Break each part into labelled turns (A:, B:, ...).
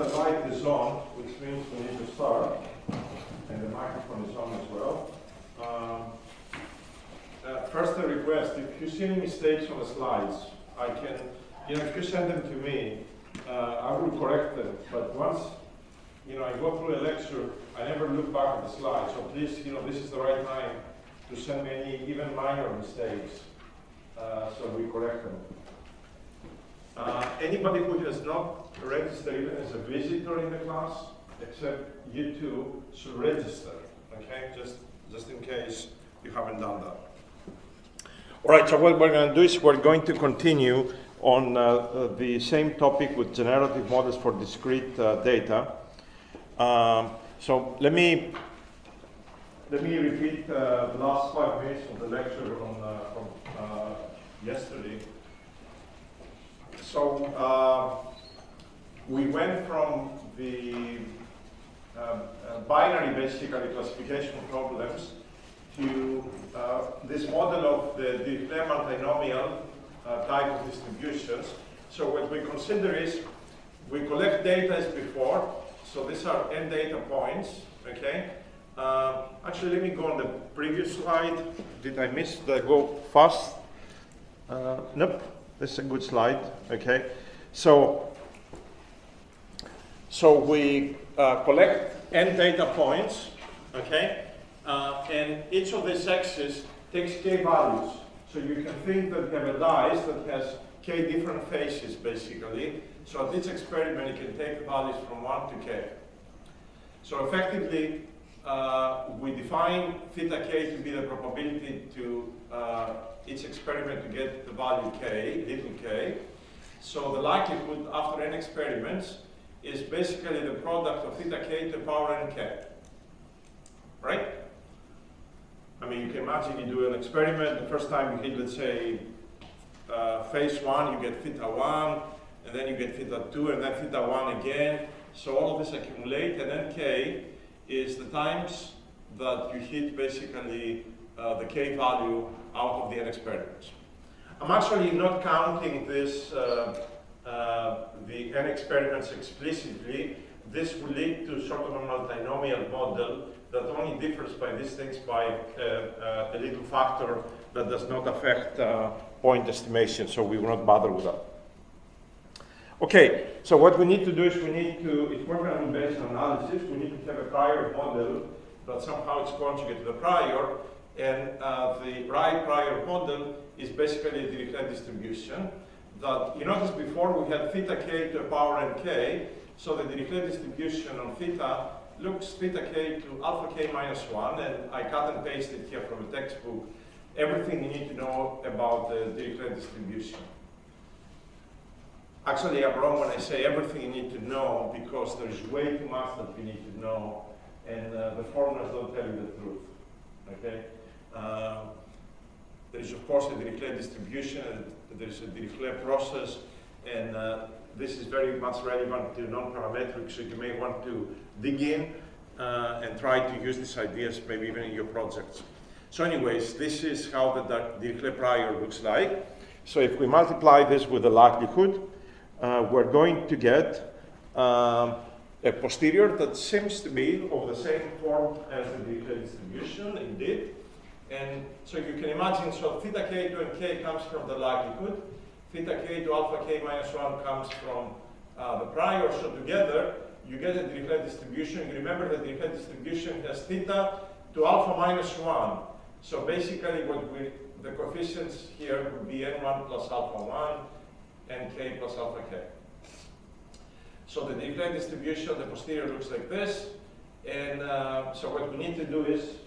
A: the light is on, which means we need to start, and the microphone is on as well. First, a request: if you see any mistakes on the slides, I can, if you send them to me, I will correct them. But once, I go through a lecture, I never look back at the slides. So please, this is the right time to send me any even minor mistakes, so we correct them. Anybody who has not registered even as a visitor in the class, except you two, should register. Okay, just in case you haven't done that. All right, so what we're going to do is we're going to continue on the same topic with generative models for discrete data. So let me repeat the last 5 minutes of the lecture from yesterday. So we went from the binary, basically, classification problems to this model of the Dirichlet-Multinomial type of distributions. So what we consider is we collect data as before. So these are n data points, okay? Actually, let me go on the previous slide. Did I miss the go fast? Nope, this is a good slide, okay? So we collect n data points, okay? And each of these x's takes k values. So you can think that you have a dice that has k different faces, basically. So at each experiment, you can take values from 1 to k. So effectively, we define theta k to be the probability to each experiment to get the value k, little k. So the likelihood after n experiments is basically the product of theta k to the power n k. Right? I mean, you can imagine you do an experiment. The first time you hit, let's say, phase 1, you get theta 1, and then you get theta 2, and then theta 1 again. So all of this accumulate, and then k is the times that you hit basically the k value out of the n experiments. I'm actually not counting this, the n experiments explicitly. This will lead to sort of a multinomial model that only differs by these things by a little factor that does not affect point estimation, so we will not bother with that. Okay, so what we need to do is we need to, if we're going to do Bayesian analysis, we need to have a prior model that somehow is conjugate to the prior, and the right prior model is basically a Dirichlet distribution that, you notice before we had theta k to the power n k, so the Dirichlet distribution on theta looks theta k to alpha k minus 1, and I cut and pasted here from a textbook everything you need to know about the Dirichlet distribution. Actually, I'm wrong when I say everything you need to know, because there is way too much that you need to know, and the formulas don't tell you the truth. Okay? There is, of course, a Dirichlet distribution, and there is a Dirichlet process, and this is very much relevant to non-parametric, so you may want to dig in and try to use these ideas maybe even in your projects. So anyways, this is how the Dirichlet prior looks like. So if we multiply this with the likelihood, we're going to get a posterior that seems to be of the same form as the Dirichlet distribution, indeed. And so you can imagine, so theta k to nk comes from the likelihood, theta k to alpha k minus 1 comes from the prior, so together you get a Dirichlet distribution. You remember the Dirichlet distribution has theta to alpha minus 1. So basically the coefficients here would be n1 plus alpha 1, nk plus alpha k. So the Dirichlet distribution, the posterior looks like this. And so what we need to do is,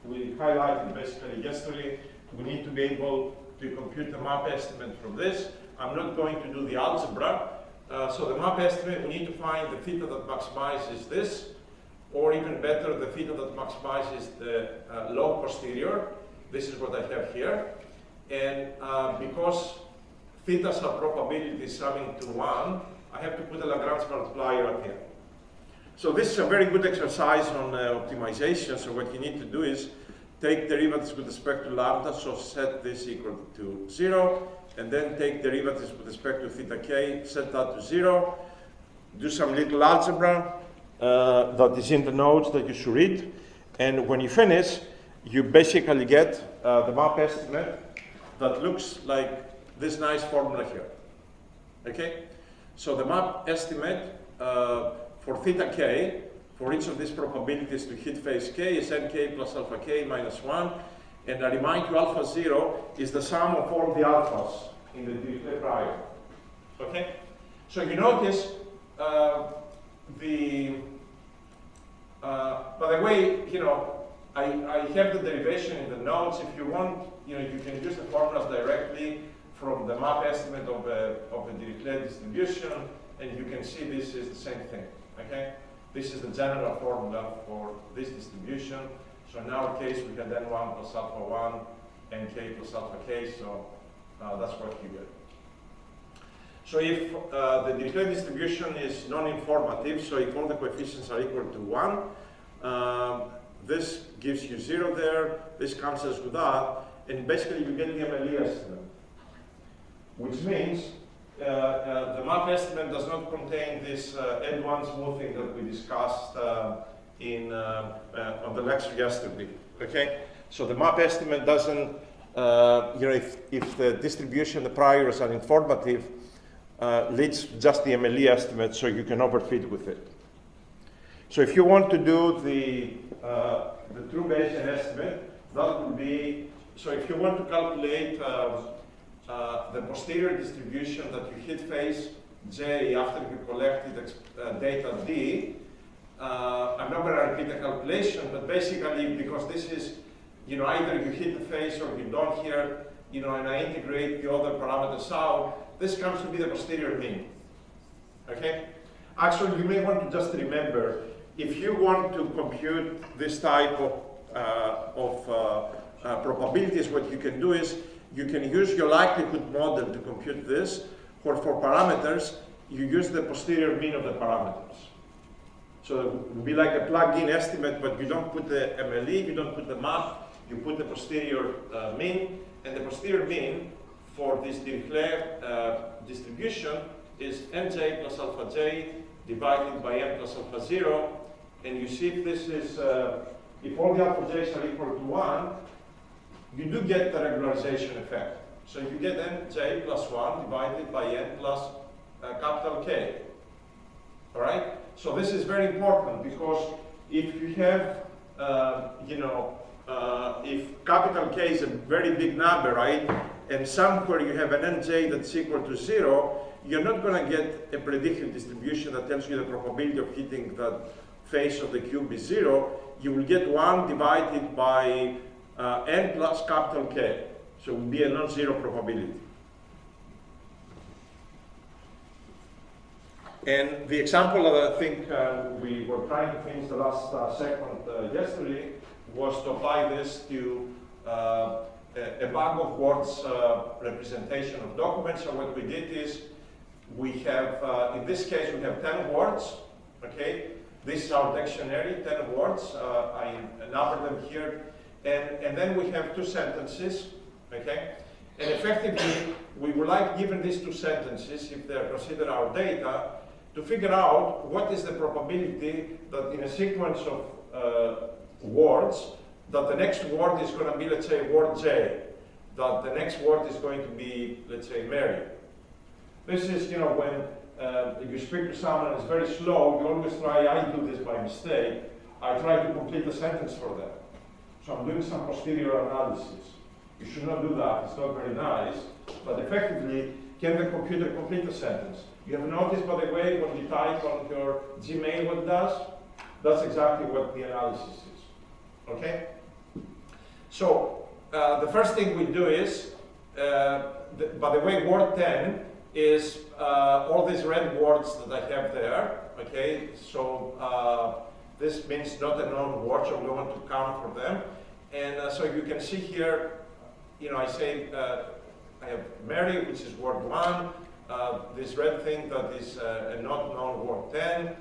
A: we highlighted basically yesterday, we need to be able to compute the map estimate from this. I'm not going to do the algebra. So the map estimate, we need to find the theta that maximizes this, or even better, the theta that maximizes the log posterior. This is what I have here. And because thetas are probabilities summing to 1, I have to put a Lagrange multiplier up here. So this is a very good exercise on optimization. So what you need to do is take derivatives with respect to lambda, so set this equal to 0, and then take derivatives with respect to theta k, set that to 0. do some little algebra that is in the notes that you should read. And when you finish, you basically get the map estimate that looks like this nice formula here. Okay? So the map estimate for theta k, for each of these probabilities to hit phase k, is nk plus alpha k minus 1. And I remind you, alpha 0 is the sum of all the alphas in the Dirichlet prior. Okay? So you notice by the way, you know, I have the derivation in the notes. If you want, you know, you can use the formulas directly from the map estimate of a Dirichlet distribution, and you can see this is the same thing. Okay? This is the general formula for this distribution. So in our case, we have then 1 plus alpha 1, nk plus alpha k, so that's what you get. So if the Dirichlet distribution is non-informative, so if all the coefficients are equal to 1, this gives you 0 there, this cancels with that, and basically you get the MLE estimate, which means the map estimate does not contain this N1 smoothing that we discussed on the lecture yesterday. Okay, so the map estimate doesn't, you know, if the distribution, the priors are informative, leads just the MLE estimate, so you can overfit with it. So if you want to do the true Bayesian estimate, that would be, so if you want to calculate the posterior distribution that you hit phase J after you collected data D, I'm not going to repeat the calculation, but basically because this is, you know, either you hit the phase or you don't here, you know, and I integrate the other parameters out, this comes to be the posterior mean. Okay? Actually, you may want to just remember, if you want to compute this type of probabilities, what you can do is you can use your likelihood model to compute this, or for parameters, you use the posterior mean of the parameters. So it would be like a plug-in estimate, but you don't put the MLE, you don't put the map, you put the posterior mean, and the posterior mean for this Dirichlet distribution is nj plus alpha j divided by n plus alpha 0, and you see if this is, if all the alpha j's are equal to 1, you do get the regularization effect. So you get nj plus 1 divided by n plus capital K. All right? So this is very important because if you have, you know, if capital K is a very big number, right, and somewhere you have an nj that's equal to 0, you're not going to get a predictive distribution that tells you the probability of hitting that face of the cube is 0. You will get 1 divided by n plus capital K. So it will be a non-zero probability. And the example that I think we were trying to finish the last segment yesterday was to apply this to a bag of words representation of documents. So what we did is we have, in this case, we have 10 words, okay? This is our dictionary, 10 words. I number them here. And then we have 2 sentences, okay? And effectively, we would like, given these 2 sentences, if they're considered our data, to figure out what is the probability that in a sequence of words, that the next word is going to be, let's say, word J, that the next word is going to be, let's say, Mary. This is, you know, when you speak to someone and it's very slow, you always try, I do this by mistake, I try to complete the sentence for them. So I'm doing some posterior analysis. You should not do that, it's not very nice, but effectively, can the computer complete the sentence? You have noticed, by the way, when you type on your Gmail what it does? That's exactly what the analysis is, okay? So, the first thing we do is, by the way, word 10 is all these red words that I have there, okay? So, this means not a known word, so we want to count for them. And so you can see here, you know, I say, I have Mary, which is word 1, this red thing that is a not known word 10,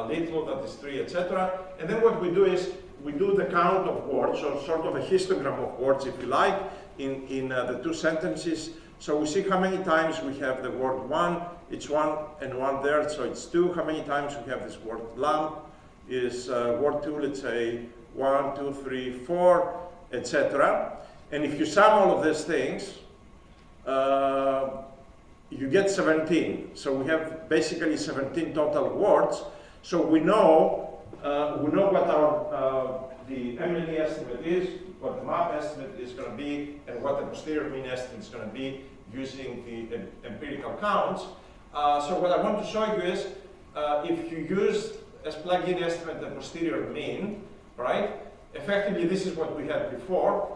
A: little that is 3, etc. And then what we do is we do the count of words, or sort of a histogram of words, if you like, in the two sentences. So we see how many times we have the word one, it's 1 and 1 there, so it's 2. How many times we have this word lam is word 2, let's say 1, 2, 3, 4, etc. And if you sum all of these things, you get 17. So we have basically 17 total words. So we know what our the MLE estimate is, what the map estimate is going to be, and what the posterior mean estimate is going to be using the empirical counts. So what I want to show you is if you use as plug-in estimate the posterior mean, right? Effectively, this is what we had before.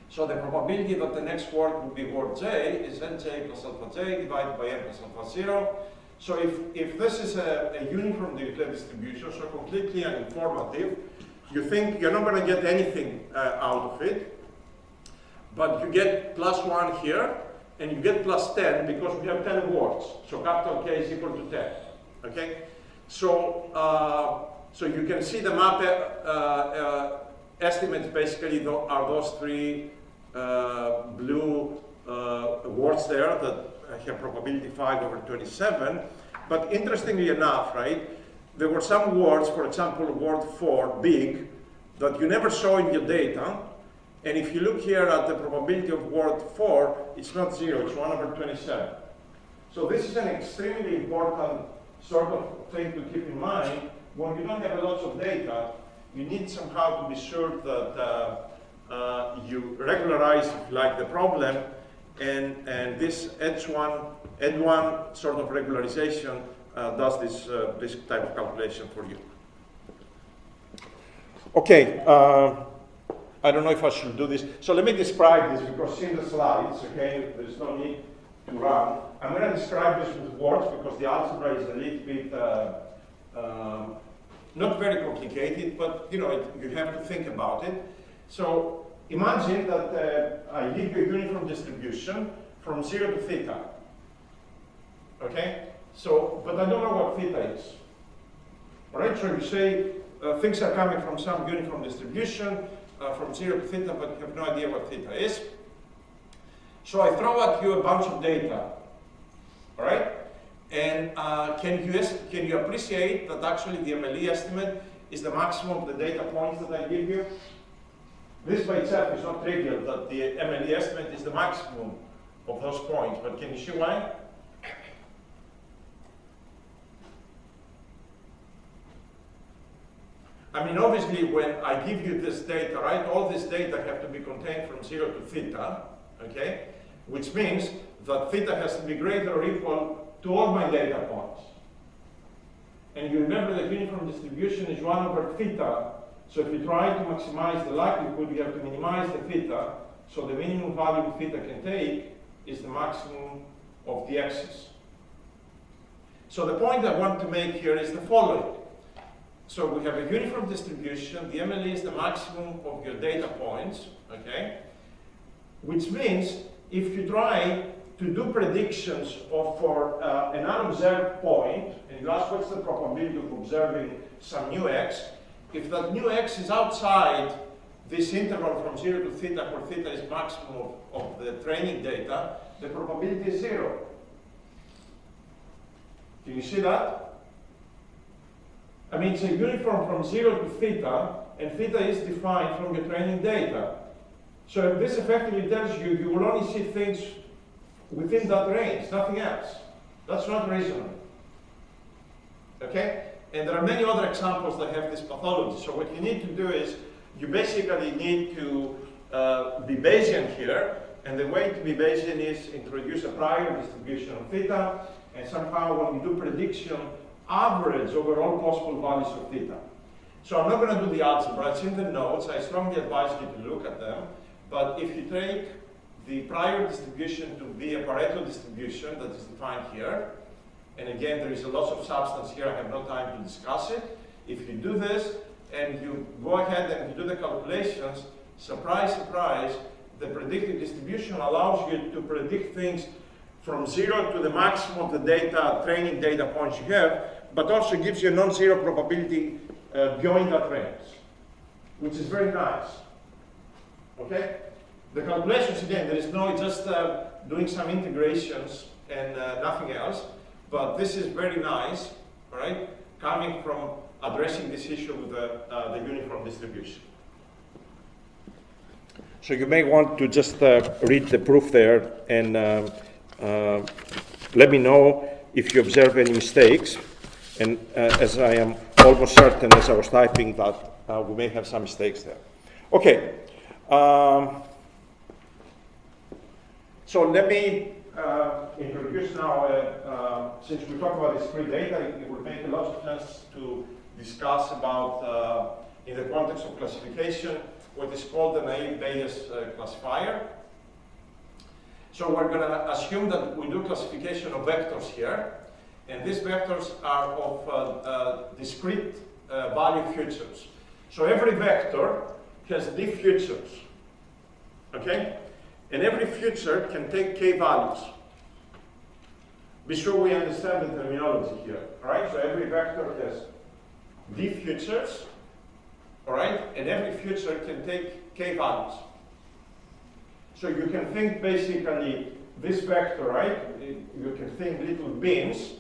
A: So the probability that the next word will be word j is nj plus alpha j divided by n plus alpha 0. So if this is a uniform Dirichlet distribution, so completely uninformative, you think you're not going to get anything out of it, but you get +1 here, and you get +10 because we have 10 words. So capital K is equal to 10. Okay? So so you can see the map estimates basically are those three blue words there that have probability 5/27. But interestingly enough, right, there were some words, for example, word 4, big, that you never saw in your data. And if you look here at the probability of word 4, it's not 0, it's 1/27. So this is an extremely important sort of thing to keep in mind. When you don't have lots of data, you need somehow to be sure that you regularize, if you like, the problem, and this Ed1 sort of regularization does this type of calculation for you. Okay, I don't know if I should do this. So let me describe this, because in the slides, okay, there's no need to run. I'm going to describe this with words because the algebra is a little bit not very complicated, but you know, you have to think about it. So imagine that I give you a uniform distribution from 0 to theta. Okay? So, but I don't know what theta is. All right? So you say things are coming from some uniform distribution from 0 to theta, but you have no idea what theta is. So I throw at you a bunch of data. All right? And can you appreciate that actually the MLE estimate is the maximum of the data points that I give you? This by itself is not trivial, that the MLE estimate is the maximum of those points, but can you see why? I mean, obviously, when I give you this data, right, all this data have to be contained from 0 to theta, okay? Which means that theta has to be greater or equal to all my data points. And you remember that uniform distribution is 1/theta, so if you try to maximize the likelihood, you have to minimize the theta, so the minimum value theta can take is the maximum of the x's. So the point I want to make here is the following. So we have a uniform distribution, the MLE is the maximum of your data points, okay? Which means if you try to do predictions for an unobserved point, and you ask what's the probability of observing some new x, if that new x is outside this interval from 0 to theta, where theta is maximum of the training data, the probability is 0. Can you see that? I mean, it's a uniform from 0 to theta, and theta is defined from your training data. So this effectively tells you you will only see things within that range, nothing else. That's not reasonable. Okay? And there are many other examples that have this pathology. So what you need to do is, you basically need to be Bayesian here, and the way to be Bayesian is introduce a prior distribution of theta, and somehow when we do prediction, average over all possible values of theta. So I'm not going to do the algebra, it's in the notes, I strongly advise you to look at them, but if you take the prior distribution to be a Pareto distribution that is defined here, and again there is a lot of substance here, I have no time to discuss it. If you do this and you go ahead and you do the calculations, surprise, surprise, the predicted distribution allows you to predict things from 0 to the maximum of the data, training data points you have, but also gives you a non-zero probability beyond that range, which is very nice. Okay? The calculations, again, there is no just doing some integrations and nothing else, but this is very nice, all right, coming from addressing this issue with the uniform distribution. So you may want to just read the proof there and let me know if you observe any mistakes. And as I am almost certain as I was typing that we may have some mistakes there. Okay. So let me introduce now, since we talk about discrete data, it would make a lot of sense to discuss about, in the context of classification, what is called the Naïve Bayes classifier. So we're going to assume that we do classification of vectors here, and these vectors are of discrete value futures. So every vector has d futures, okay? And every future can take k values. Be sure we understand the terminology here, all right? So every vector has d futures, all right? And every future can take k values. So you can think basically this vector, right? You can think little bins,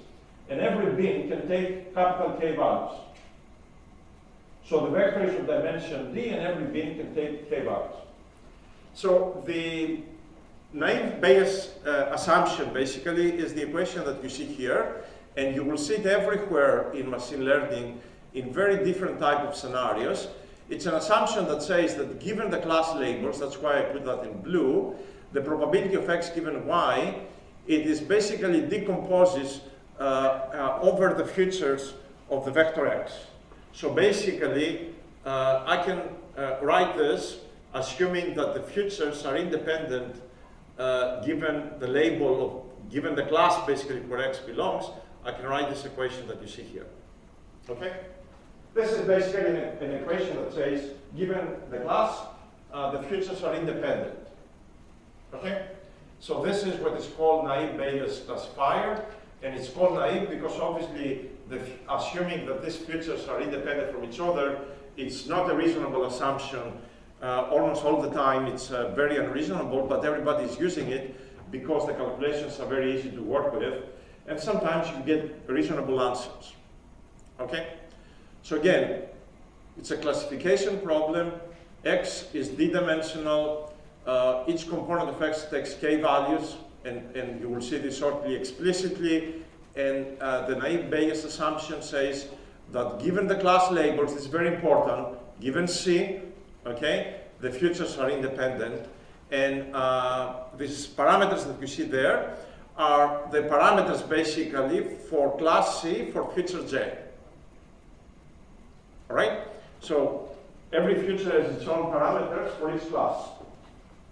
A: and every bin can take capital K values. So the vector is of dimension d, and every bin can take k values. So the Naïve Bayes assumption basically is the equation that you see here, and you will see it everywhere in machine learning in very different type of scenarios. It's an assumption that says that given the class labels, that's why I put that in blue, the probability of x given y, it is basically decomposes over the futures of the vector x. So basically, I can write this assuming that the futures are independent given the label of, given the class basically where x belongs. I can write this equation that you see here. Okay? This is basically an equation that says, given the class, the futures are independent. Okay? So this is what is called Naïve Bayes classifier, and it's called naive because obviously assuming that these futures are independent from each other, it's not a reasonable assumption. Almost all the time it's very unreasonable, but everybody is using it because the calculations are very easy to work with, and sometimes you get reasonable answers. Okay? So again, it's a classification problem. X is d-dimensional. Each component of x takes k values, and you will see this shortly explicitly. And the Naïve Bayes assumption says that given the class labels, it's very important, given C, okay, the futures are independent. And these parameters that you see there are the parameters basically for class C for future J. All right? So every future has its own parameters for each class.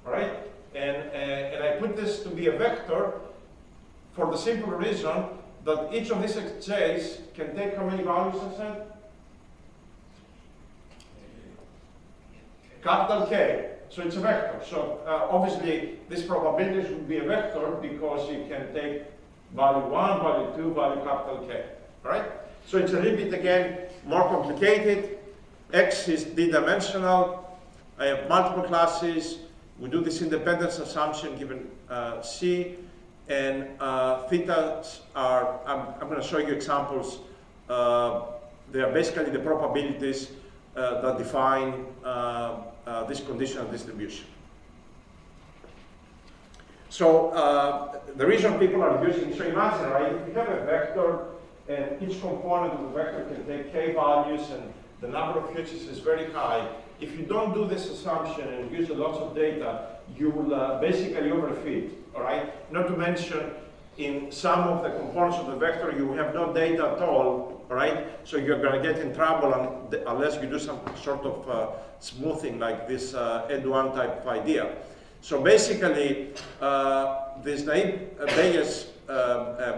A: All right? And I put this to be a vector for the simple reason that each of these xj's can take how many values I said? Capital K. So it's a vector. So obviously this probability should be a vector because you can take value 1, value 2, value capital K. All right? So it's a little bit, again, more complicated. X is d-dimensional. I have multiple classes. We do this independence assumption given C. And thetas are, I'm going to show you examples. They are basically the probabilities that define this conditional distribution. So the reason people are using, so imagine, right, if you have a vector and each component of the vector can take k values and the number of futures is very high, if you don't do this assumption and use lots of data, you will basically overfit, all right? Not to mention, in some of the components of the vector, you have no data at all right? So you're going to get in trouble unless you do some sort of smoothing like this Ed1 type of idea. So basically, this Naïve Bayes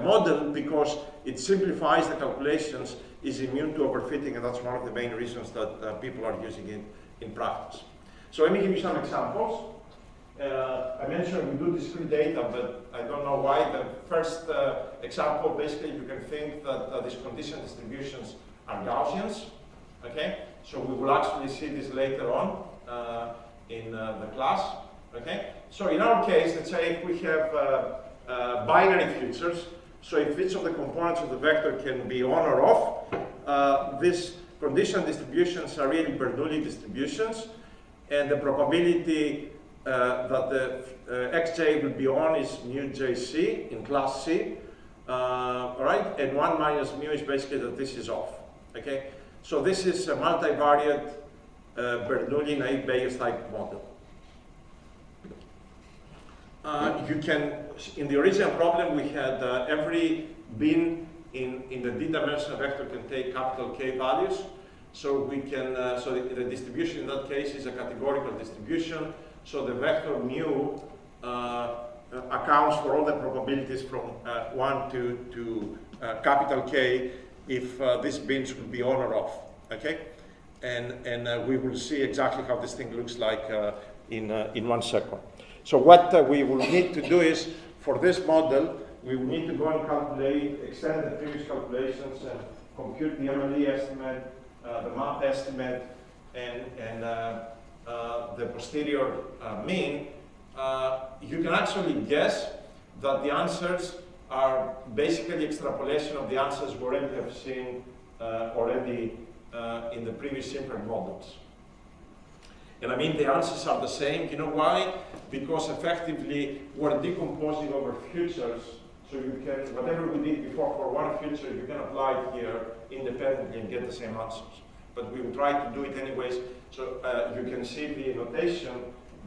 A: model, because it simplifies the calculations, is immune to overfitting, and that's one of the main reasons that people are using it in practice. So let me give you some examples. I mentioned we do discrete data, but I don't know why. The first example, basically, you can think that these conditional distributions are Gaussians. Okay, so we will actually see this later on in the class. Okay? So in our case, let's say if we have binary futures, so if each of the components of the vector can be on or off, these condition distributions are really Bernoulli distributions, and the probability that the xj will be on is mu jc in class C, all right? And 1 minus mu is basically that this is off, okay? So this is a multivariate Bernoulli naive Bayes type model. You can, in the original problem, we had every bin in the d-dimensional vector can take capital K values. So we can, so the distribution in that case is a categorical distribution. So the vector mu accounts for all the probabilities from 1 to capital K if these bins will be on or off, okay? And we will see exactly how this thing looks like in 1 second. So what we will need to do is, for this model, we will need to go and calculate, extend the previous calculations and compute the MLE estimate, the map estimate, and the posterior mean. You can actually guess that the answers are basically extrapolation of the answers we already have seen in the previous simple models. And I mean, the answers are the same. You know why? Because effectively, we're decomposing over futures. So you can, whatever we did before for one future, you can apply it here independently and get the same answers. But we will try to do it anyways. So you can see the notation,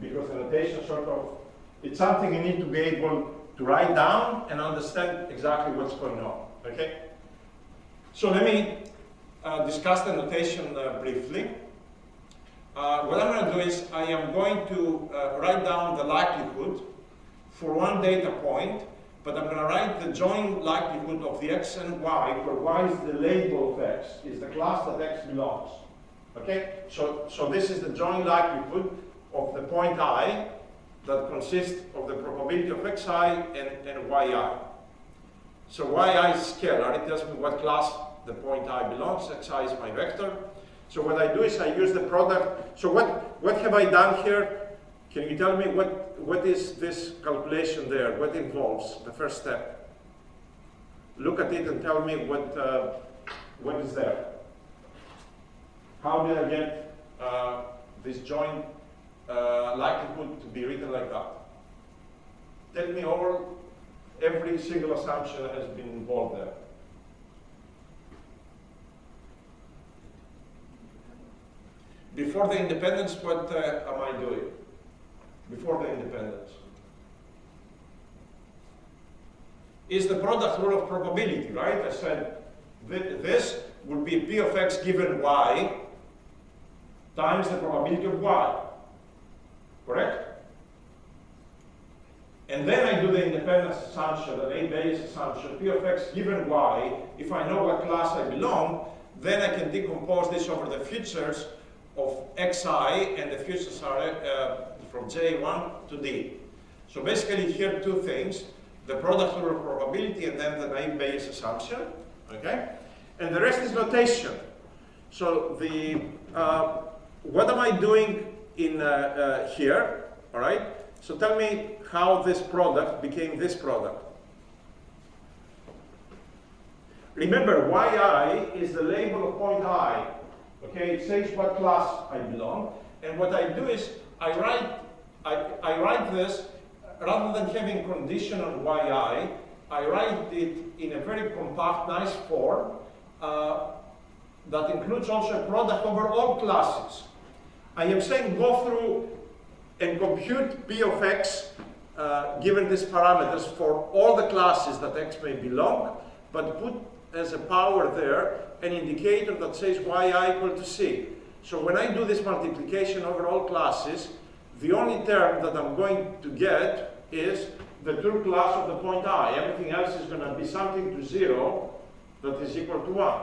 A: because the notation sort of, it's something you need to be able to write down and understand exactly what's going on, okay? So let me discuss the notation briefly. What I'm going to do is I am going to write down the likelihood for one data point, but I'm going to write the joint likelihood of the x and y, where y is the label of x, is the class that x belongs. Okay? So this is the joint likelihood of the point I that consists of the probability of xi and yi. So yi is scalar. It tells me what class the point I belongs. Xi is my vector. So what I do is I use the product. So what have I done here? Can you tell me what is this calculation there? What involves the first step? Look at it and tell me what is there. How did I get this joint likelihood to be written like that? Tell me every single assumption that has been involved there. Before the independence, what am I doing? Before the independence. Is the product rule of probability, right? I said this would be P of x given y times the probability of y. Correct? And then I do the independence assumption, the naive Bayes assumption, P of x given y. If I know what class I belong, then I can decompose this over the futures of xi, and the futures are from J1 to D. So basically here two things, the product rule of probability and then the naive Bayes assumption, okay? And the rest is notation. So the, what am I doing in here, all right? So tell me how this product became this product. Remember, yi is the label of point I. Okay, it says what class I belong, and what I do is I write this rather than having condition on yi. I write it in a very compact, nice form that includes also a product over all classes. I am saying go through and compute P of x given these parameters for all the classes that x may belong, but put as a power there an indicator that says yi equal to c. So when I do this multiplication over all classes, the only term that I'm going to get is the true class of the point I. Everything else is going to be something to 0 that is equal to 1.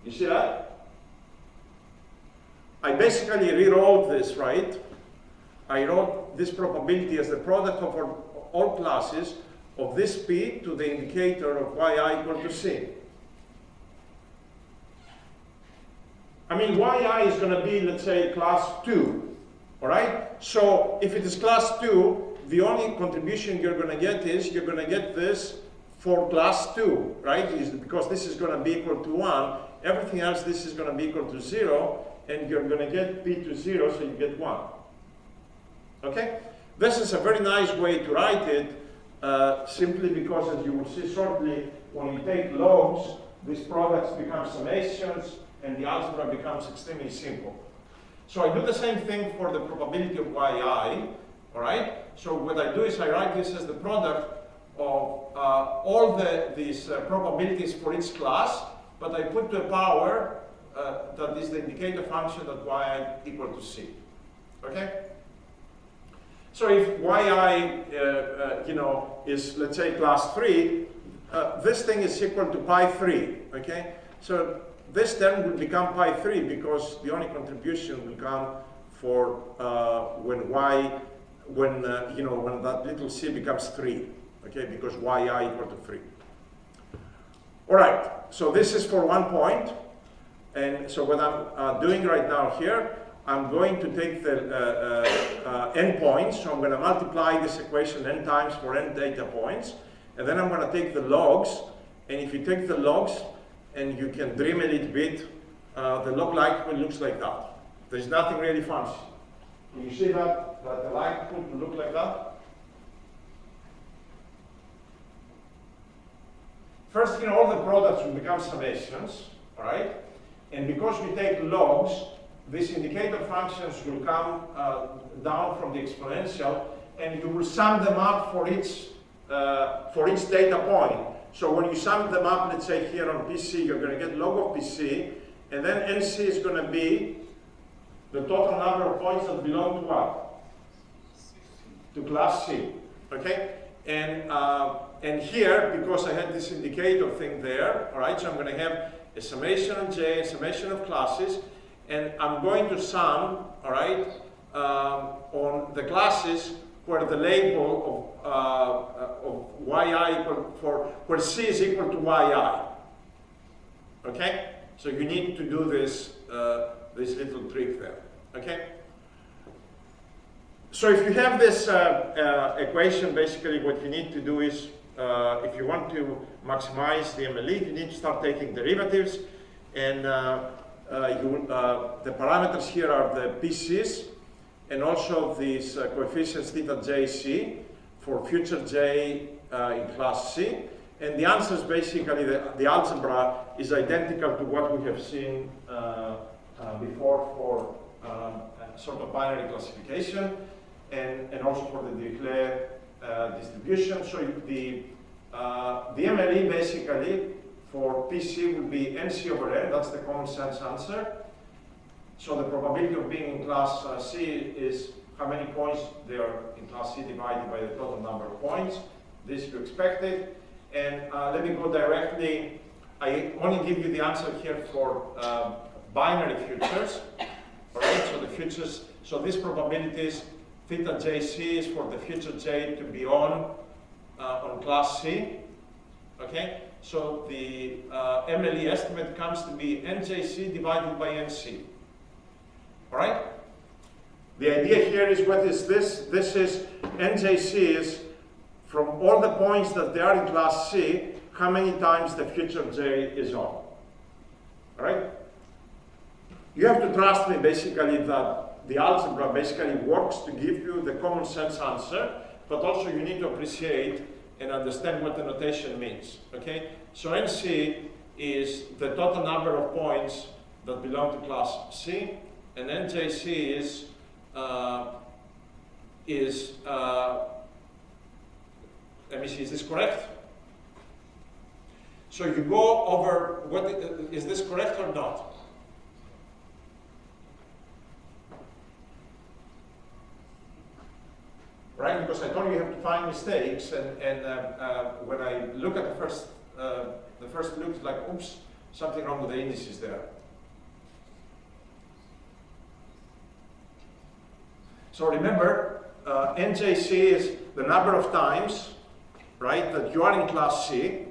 A: You see that? I basically rewrote this, right? I wrote this probability as the product of all classes of this P to the indicator of yi equal to c. I mean, yi is going to be, let's say, class 2, all right? So if it is class 2, the only contribution you're going to get is you're going to get this for class 2, right? Because this is going to be equal to 1. Everything else, this is going to be equal to 0, and you're going to get p to 0, so you get 1. Okay? This is a very nice way to write it, simply because, as you will see shortly, when you take logs, these products become summations, and the algebra becomes extremely simple. So I do the same thing for the probability of yi, all right? So what I do is I write this as the product of all these probabilities for each class, but I put to a power that is the indicator function that yi equal to c, okay? So if yi, is, let's say, class 3, this thing is equal to pi 3, okay? So this term will become pi 3 because the only contribution will come for when that little c becomes 3, okay? Because yi equal to 3. All right, so this is for one point. And so what I'm doing right now here, I'm going to take the n points, so I'm going to multiply this equation n times for n data points, and then I'm going to take the logs, and if you take the logs, and you can dream a little bit, the log likelihood looks like that. There's nothing really fancy. Can you see that the likelihood will look like that? First, all the products will become summations, all right? And because we take logs, these indicator functions will come down from the exponential, and you will sum them up for each data point. So when you sum them up, let's say here on PC, you're going to get log of PC, and then NC is going to be the total number of points that belong to what? To class C, okay? And here, because I had this indicator thing there, all right, so I'm going to have a summation of J, a summation of classes, and I'm going to sum, all right, on the classes where the label of yi equal where c is equal to yi. Okay, so you need to do this this little trick there. Okay. So if you have this equation, basically what you need to do is, if you want to maximize the MLE, you need to start taking derivatives, and the parameters here are the PCs, and also these coefficients theta j, c for future j in class C. And the answers, basically, the algebra is identical to what we have seen before for sort of binary classification, and also for the Dirichlet distribution. So the MLE, basically, for PC will be NC over N, that's the common sense answer. So the probability of being in class C is how many points there are in class C divided by the total number of points. This you expected. And let me go directly. I only give you the answer here for binary futures. All right, so the futures, so these probabilities, theta jc is for the future j to be on class C. Okay, so the MLE estimate comes to be njc divided by nc. All right? The idea here is, what is this? This is njc is from all the points that they are in class C, how many times the future j is on. All right? You have to trust me, basically, that the algebra basically works to give you the common sense answer, but also you need to appreciate and understand what the notation means. Okay? So NC is the total number of points that belong to class C, and NJC is let me see, is this correct? So you go over, is this correct or not? Right, because I told you have to find mistakes, and when I look at the first look, it's like, oops, something wrong with the indices there. So remember, NJC is the number of times, right, that you are in class C,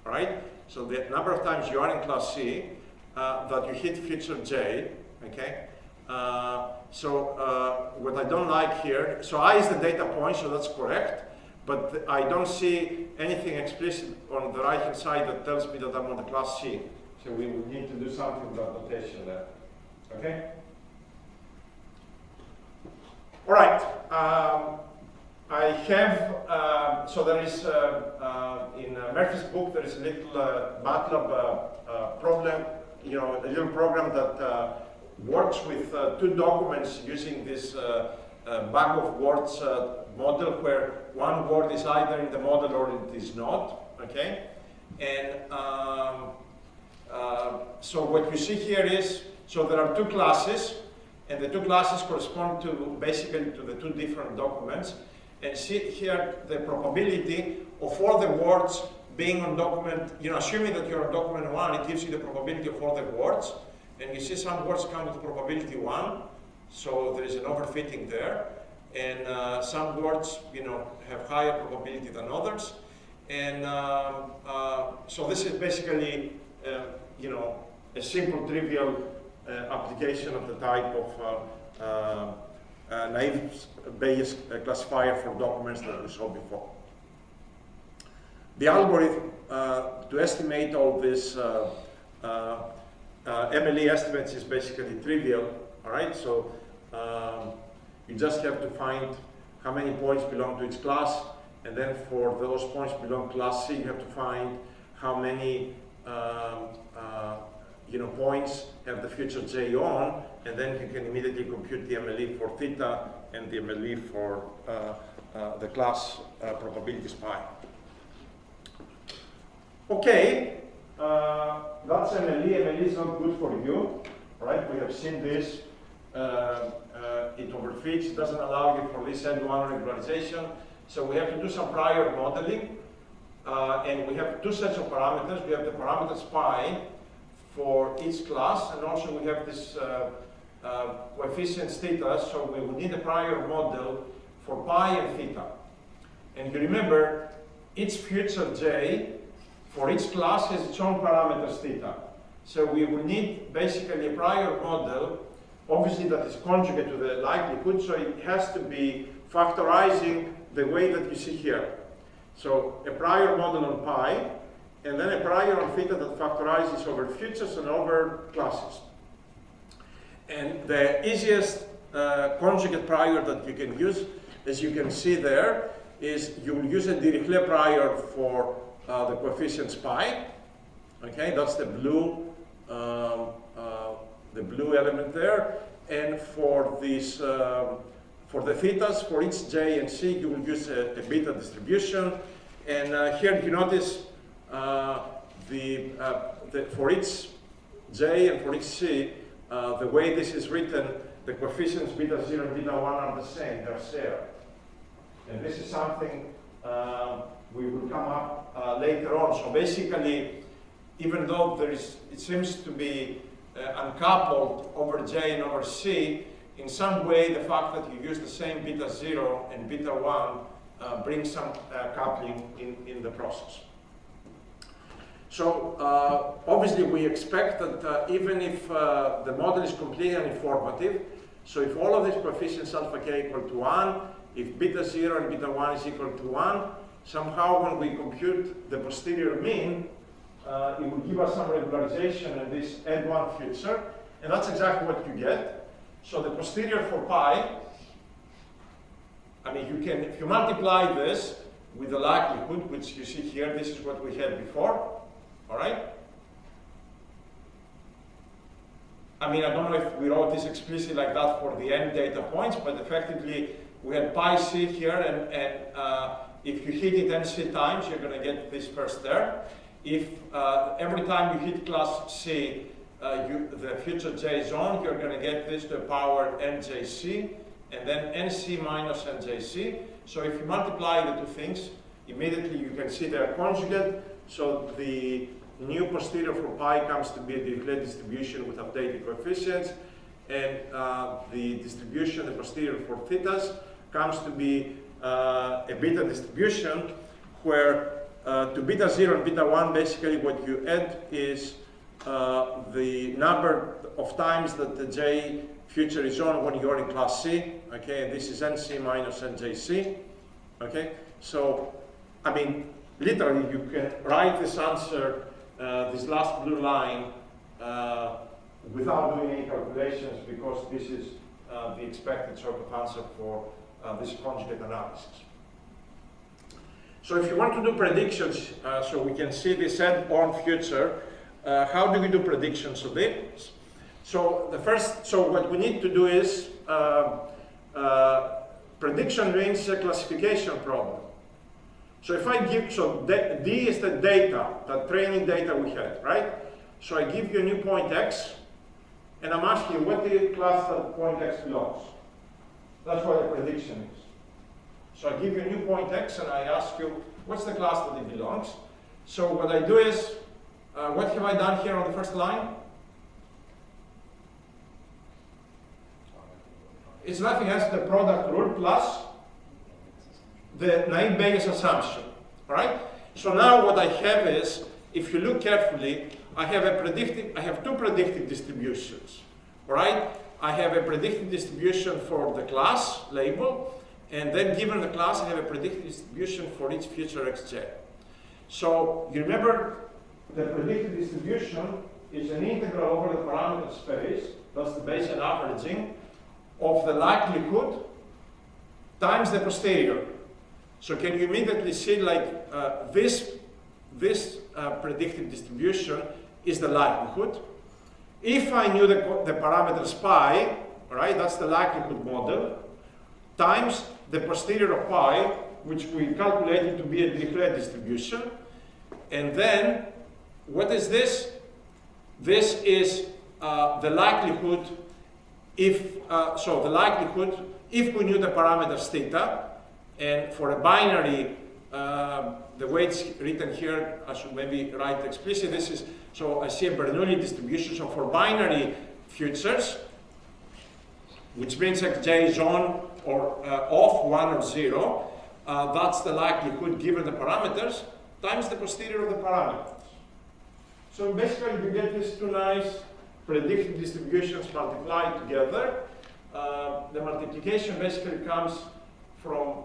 A: right? So the number of times you are in class C that you hit future J, okay? What I don't like here, so I is the data point, so that's correct, but I don't see anything explicit on the right hand side that tells me that I'm on the class C. So we will need to do something with that notation there. Okay? All right. I have, so there is, in Murphy's book, there is a little MATLAB problem, you know, a little program that works with two documents using this bag of words model, where one word is either in the model or it is not, okay? And so what you see here is, so there are two classes, and the two classes correspond to basically to the two different documents. And see here the probability of all the words being on document, you know, assuming that you're on document 1, it gives you the probability of all the words. And you see some words come with probability 1, so there is an overfitting there. And some words, you know, have higher probability than others. And so this is basically, you know, a simple, trivial application of the type of Naïve's Bayesian classifier for documents that we saw before. The algorithm to estimate all this MLE estimates is basically trivial, all right? So you just have to find how many points belong to each class, and then for those points belong to class C, you have to find how many you know, points have the future J on, and then you can immediately compute the MLE for theta and the MLE for the class probability pi. Okay, that's MLE. MLE is not good for you, right? We have seen this. It overfits. It doesn't allow you for this end-to-one regularization. So we have to do some prior modeling, and we have two sets of parameters. We have the parameters pi for each class, and also we have this coefficients theta, so we will need a prior model for pi and theta. And you remember, each future j for each class has its own parameters theta. So we will need basically a prior model, obviously that is conjugate to the likelihood, so it has to be factorizing the way that you see here. So a prior model on pi, and then a prior on theta that factorizes over futures and over classes. And the easiest conjugate prior that you can use, as you can see there, is you will use a Dirichlet prior for the coefficients pi. Okay, that's the blue element there. And for these, for the thetas, for each j and c, you will use a beta distribution. And here you notice for each j and for each c, the way this is written, the coefficients beta 0 and beta 1 are the same, they're shared. And this is something we will come up later on. So basically, even though it seems to be uncoupled over j and over c, in some way the fact that you use the same beta 0 and beta 1 brings some coupling in the process. So obviously we expect that even if the model is completely uninformative, so if all of these coefficients alpha k equal to 1, if beta 0 and beta 1 is equal to 1, somehow when we compute the posterior mean, it will give us some regularization in this N1 future, and that's exactly what you get. So the posterior for pi, I mean, you can, if you multiply this with the likelihood, which you see here, this is what we had before, all right? I mean, I don't know if we wrote this explicitly like that for the n data points, but effectively we had pi c here, and if you hit it nc times, you're going to get this first there. If every time you hit class C, the future j is on, you're going to get this to the power njc, and then nc minus njc. So if you multiply the two things, immediately you can see they're conjugate. So the new posterior for pi comes to be a Dirichlet distribution with updated coefficients, and the distribution, the posterior for thetas, comes to be a beta distribution where to beta 0 and beta 1, basically what you add is the number of times that the j future is on when you're in class C, okay, and this is NC minus NJC, okay? So, I mean, literally you can write this answer, this last blue line, without doing any calculations, because this is the expected sort of answer for this conjugate analysis. So if you want to do predictions, so we can see this on future, how do we do predictions of this? So so what we need to do is, prediction means a classification problem. So if I give, so D is the data, the training data we had, right? So I give you a new point X, and I'm asking you what the class that point X belongs. That's what a prediction is. So I give you a new point X, and I ask you, what's the class that it belongs? So what I do is, what have I done here on the first line? It's nothing else than the product rule plus the naive Bayes assumption, all right? So now what I have is, if you look carefully, I have two predictive distributions, all right? I have a predictive distribution for the class label, and then given the class, I have a predictive distribution for each future xj. So you remember the predictive distribution is an integral over the parameter space, that's the Bayesian averaging, of the likelihood times the posterior. So can you immediately see like this predictive distribution is the likelihood. If I knew the parameters pi, right, that's the likelihood model, times the posterior of pi, which we calculated to be a Dirichlet distribution. And then, what is this? This is the likelihood if we knew the parameters theta, and for a binary, the way it's written here, I should maybe write explicit. This is, so I see a Bernoulli distribution. So for binary futures, which means xj is on or off 1 or 0, that's the likelihood given the parameters times the posterior of the parameters. So basically you get these two nice predictive distributions multiplied together. The multiplication basically comes from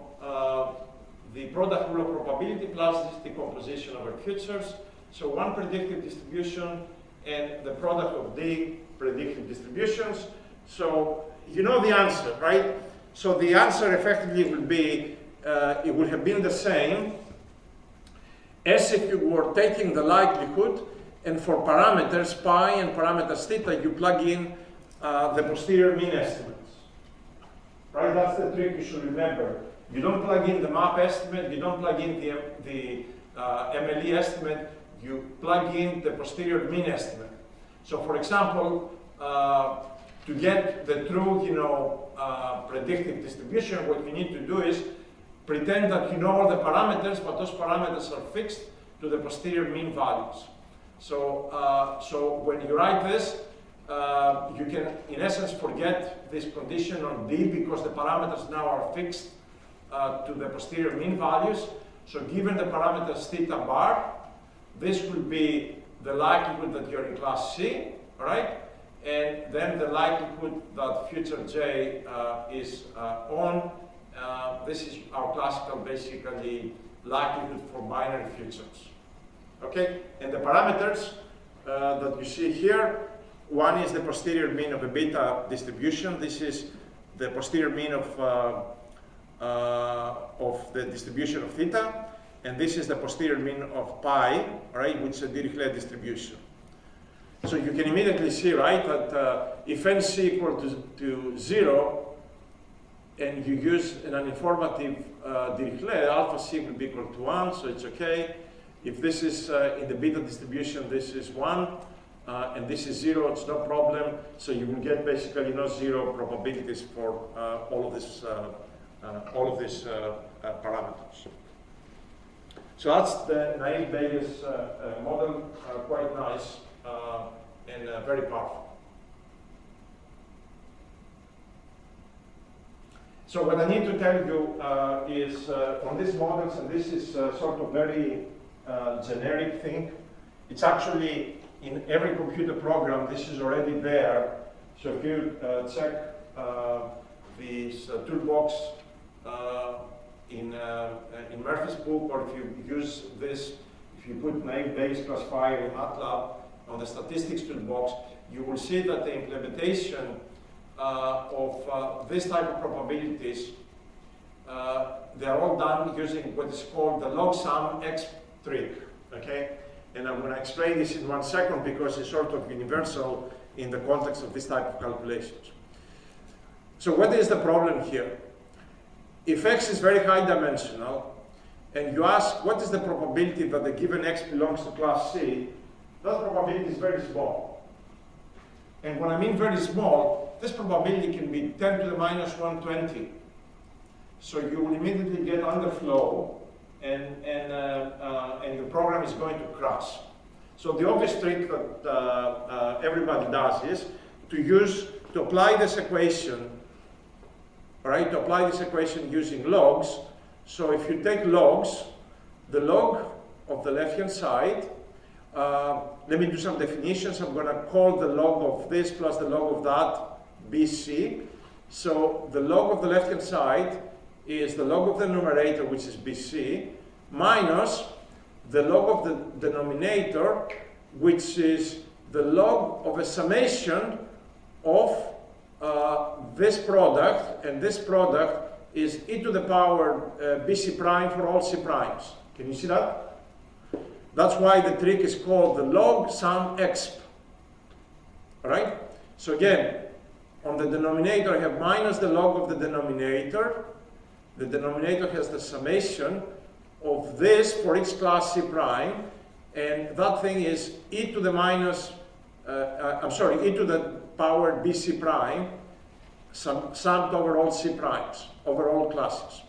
A: the product rule of probability plus this decomposition over futures. So one predictive distribution and the product of the predictive distributions. So you know the answer, right? So the answer effectively will be, it would have been the same as if you were taking the likelihood, and for parameters pi and parameters theta, you plug in the posterior mean estimates. Right, that's the trick you should remember. You don't plug in the map estimate, you don't plug in the MLE estimate, you plug in the posterior mean estimate. So for example, to get the true, predictive distribution, what you need to do is pretend that you know all the parameters, but those parameters are fixed to the posterior mean values. So, so when you write this, you can, in essence, forget this condition on D because the parameters now are fixed to the posterior mean values. So given the parameters theta bar, this will be the likelihood that you're in class C, all right? And then the likelihood that future J is on. This is our classical, basically, likelihood for binary futures. Okay, and the parameters that you see here, one is the posterior mean of a beta distribution. This is the posterior mean of the distribution of theta, and this is the posterior mean of pi, right, which is a Dirichlet distribution. So you can immediately see, right, that if nc equal to 0, and you use an uninformative Dirichlet, alpha c will be equal to 1, so it's okay. If this is in the beta distribution, this is 1, and this is 0, it's no problem. So you will get basically no zero probabilities for all of these parameters. So that's the naive Bayes model, quite nice and very powerful. So what I need to tell you is on these models, and this is sort of very generic thing. It's actually in every computer program, this is already there. So if you check this toolbox in Murphy's book, or if you use this, if you put Naïve Bayes classifier in MATLAB on the statistics toolbox, you will see that the implementation of this type of probabilities, they are all done using what is called the Log-Sum-Exp Trick, okay? And I'm going to explain this in 1 second because it's sort of universal in the context of this type of calculations. So what is the problem here? If X is very high dimensional, and you ask what is the probability that the given X belongs to class C, that probability is very small. And when I mean very small, this probability can be 10 to the minus 120. So you will immediately get underflow, and your program is going to crash. So the obvious trick that everybody does is to apply this equation, all right, to apply this equation using logs. So if you take logs, the log of the left-hand side, let me do some definitions. I'm going to call the log of this plus the log of that BC. So the log of the left-hand side is the log of the numerator, which is BC, minus the log of the denominator, which is the log of a summation of this product, and this product is e to the power BC prime for all C primes. Can you see that? That's why the trick is called the Log-Sum-Exp. All right? So again, on the denominator I have minus the log of the denominator. The denominator has the summation of this for each class C prime, and that thing is e to the minus, e to the power BC prime, summed over all C primes, over all classes.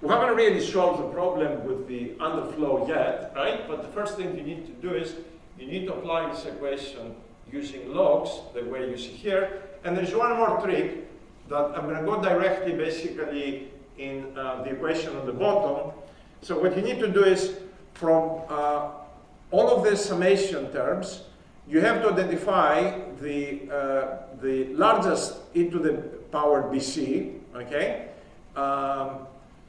A: We haven't really solved the problem with the underflow yet, right? But the first thing you need to do is you need to apply this equation using logs, the way you see here. And there's one more trick that I'm going to go directly basically in the equation on the bottom. So what you need to do is from all of these summation terms, you have to identify the largest e to the power BC, okay?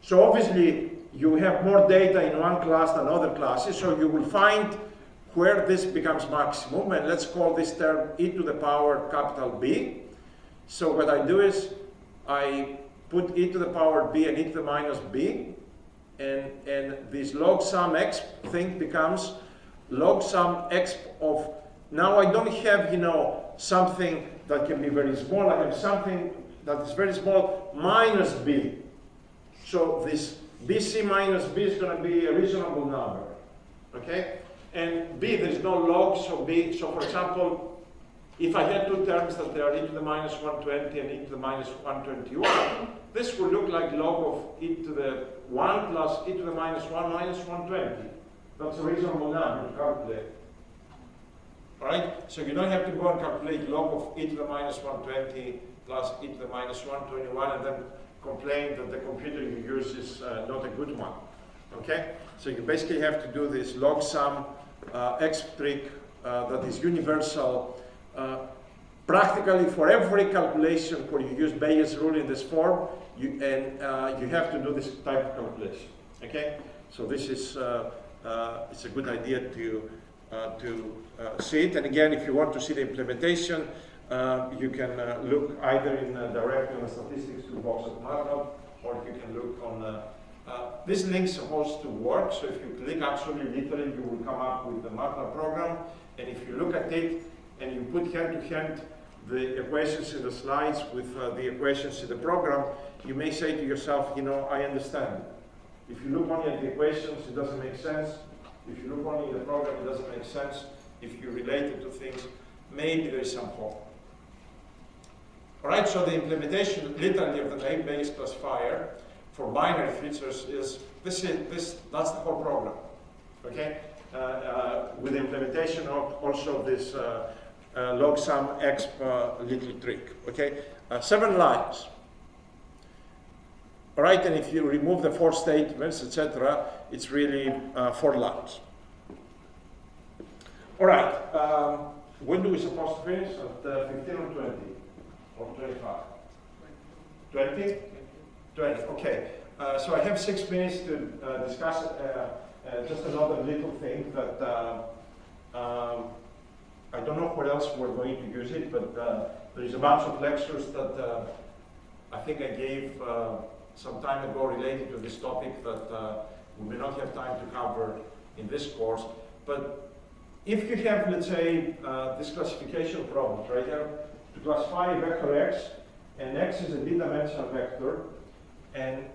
A: So obviously you have more data in one class than other classes, so you will find where this becomes maximum, and let's call this term e to the power capital B. So what I do is I put e to the power B and e to the minus B, and this Log-Sum-Exp thing becomes Log-Sum-Exp of, now I don't have, you know, something that can be very small, I have something that is very small minus B. So this BC minus B is going to be a reasonable number, okay? And B, there is no log, so B, so for example, if I had two terms that they are e to the minus 120 and e to the minus 121, this would look like log of e to the 1 plus e to the minus 1 minus 120. That's a reasonable number to calculate. All right? So you don't have to go and calculate log of e to the minus 120 plus e to the minus 121 and then complain that the computer you use is not a good one. Okay? So you basically have to do this Log-Sum-Exp trick that is universal practically for every calculation where you use Bayes' rule in this form, you have to do this type of calculation. Okay? So this is it's a good idea to see it. And again, if you want to see the implementation, you can look either in directly on the statistics toolbox at MATLAB, or if you can look on this link is supposed to work. So if you click actually literally, you will come up with the MATLAB program. And if you look at it and you put hand to hand the equations in the slides with the equations in the program, you may say to yourself, you know, I understand. If you look only at the equations, it doesn't make sense. If you look only at the program, it doesn't make sense. If you relate it to things, maybe there is some hope. All right, so the implementation literally of the Naïve Bayes classifier for binary features is that's the whole program. Okay, with the implementation of also this Log-Sum-Exp little trick. Okay, 7 lines. All right, and if you remove the 4 statements, etc., it's really 4 lines. All right, when do we supposed to finish? At 15 or 20? Or 25? 20? 20, okay. So I have 6 minutes to discuss just another little thing that I don't know where else we're going to use it, but there is a bunch of lectures that I think I gave some time ago related to this topic that we may not have time to cover in this course. But if you have, let's say, this classification problem right here, to classify a vector x, and x is a d-dimensional vector, and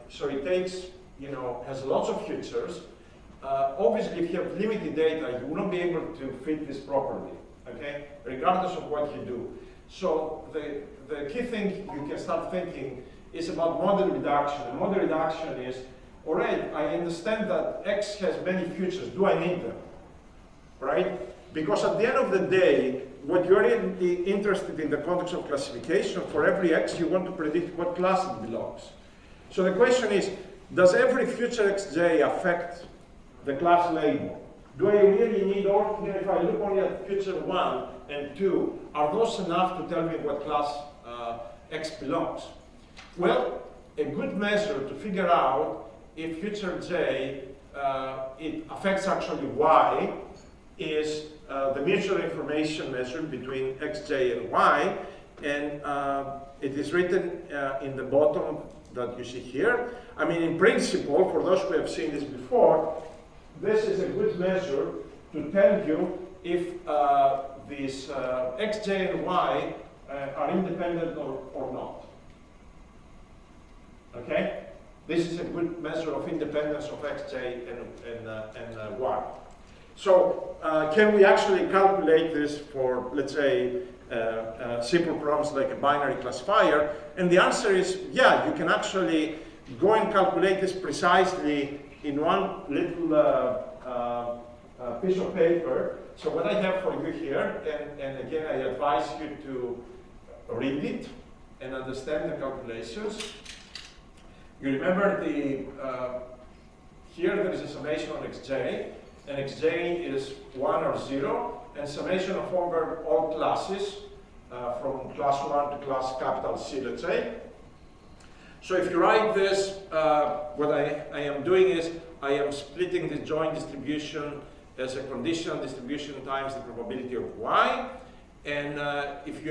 A: so it takes, you know, has lots of features. Obviously, if you have limited data, you will not be able to fit this properly, okay? Regardless of what you do. So the key thing you can start thinking is about model reduction. And model reduction is, all right, I understand that x has many features. Do I need them, right? Because at the end of the day, what you're really interested in the context of classification, for every x, you want to predict what class it belongs. So the question is, does every future xj affect the class label? Do I really need all, you know, if I look only at future 1 and 2, are those enough to tell me what class x belongs? Well, a good measure to figure out if future j it affects actually y is the mutual information measure between xj and y, and it is written in the bottom that you see here. I mean, in principle, for those who have seen this before, this is a good measure to tell you if these xj and y are independent or not. Okay? This is a good measure of independence of xj and y. So can we actually calculate this for, let's say, simple problems like a binary classifier? And the answer is, yeah, you can actually go and calculate this precisely in one little piece of paper. So what I have for you here, and again, I advise you to read it and understand the calculations. You remember the, here there is a summation on xj, and xj is 1 or 0, and summation of over all classes, from class 1 to class capital C, let's say. So if you write this, what I am doing is, I am splitting the joint distribution as a conditional distribution times the probability of y. And if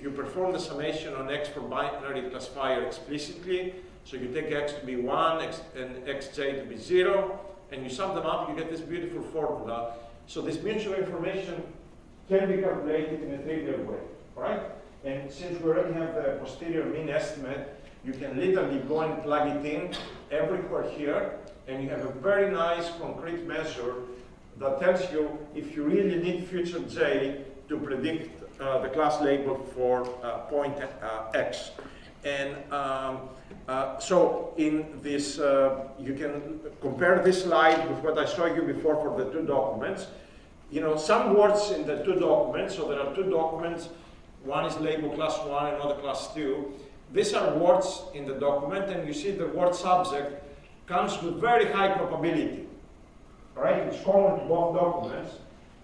A: you perform the summation on x for binary classifier explicitly, so you take x to be 1 and xj to be 0, and you sum them up, you get this beautiful formula. So this mutual information can be calculated in a trivial way, right? And since we already have the posterior mean estimate, you can literally go and plug it in everywhere here, and you have a very nice concrete measure that tells you if you really need future j to predict the class label for point x. And so in this, you can compare this slide with what I showed you before for the two documents. You know, some words in the two documents, so there are two documents, one is labeled class 1 and another class 2. These are words in the document, and you see the word subject comes with very high probability. All right, it's common to both documents,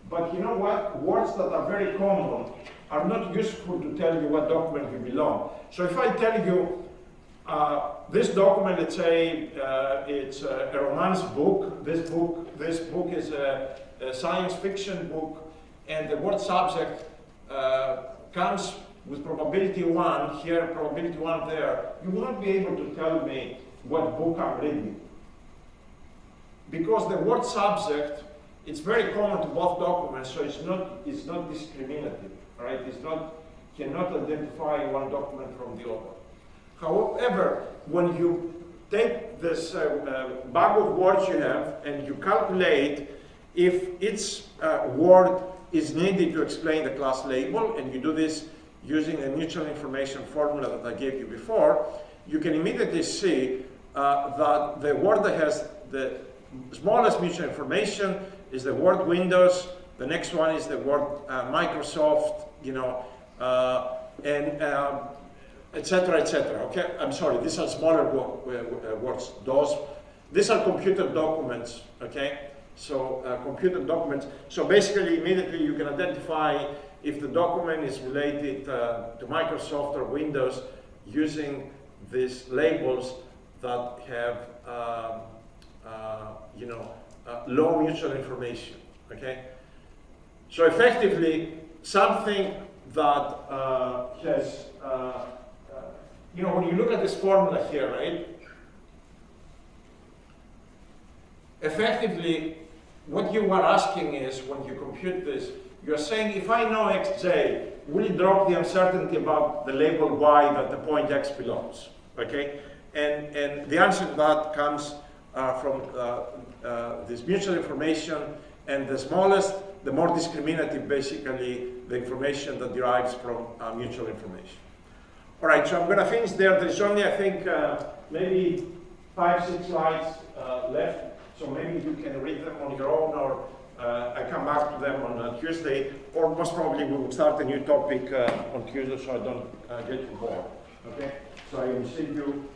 A: but you know what? Words that are very common are not useful to tell you what document you belong. So if I tell you this document, let's say it's a romance book, this book is a science fiction book, and the word subject comes with probability 1 here, probability 1 there, you won't be able to tell me what book I'm reading. Because the word subject, it's very common to both documents, so it's not discriminative, right? Cannot identify one document from the other. However, when you take this bag of words you have and you calculate if each word is needed to explain the class label, and you do this using a mutual information formula that I gave you before, you can immediately see that the word that has the smallest mutual information is the word Windows. The next one is the word Microsoft, you know, and etc., etc. Okay, I'm sorry. These are smaller words. These are computer documents. Okay, So computed documents. So basically, immediately you can identify if the document is related to Microsoft or Windows using these labels that have low mutual information. Okay. So effectively, something that has when you look at this formula here, right? Effectively, what you are asking is, when you compute this, you're saying, if I know xj, will it drop the uncertainty about the label y that the point x belongs? Okay? And the answer to that comes from this mutual information, and the smallest, the more discriminative, basically, the information that derives from mutual information. All right, so I'm going to finish there. There's only, I think, maybe 5-6 slides left. So maybe you can read them on your own, or I come back to them on Tuesday, or most probably we will start a new topic on Tuesday, so I don't get you bored. Okay? So I will see you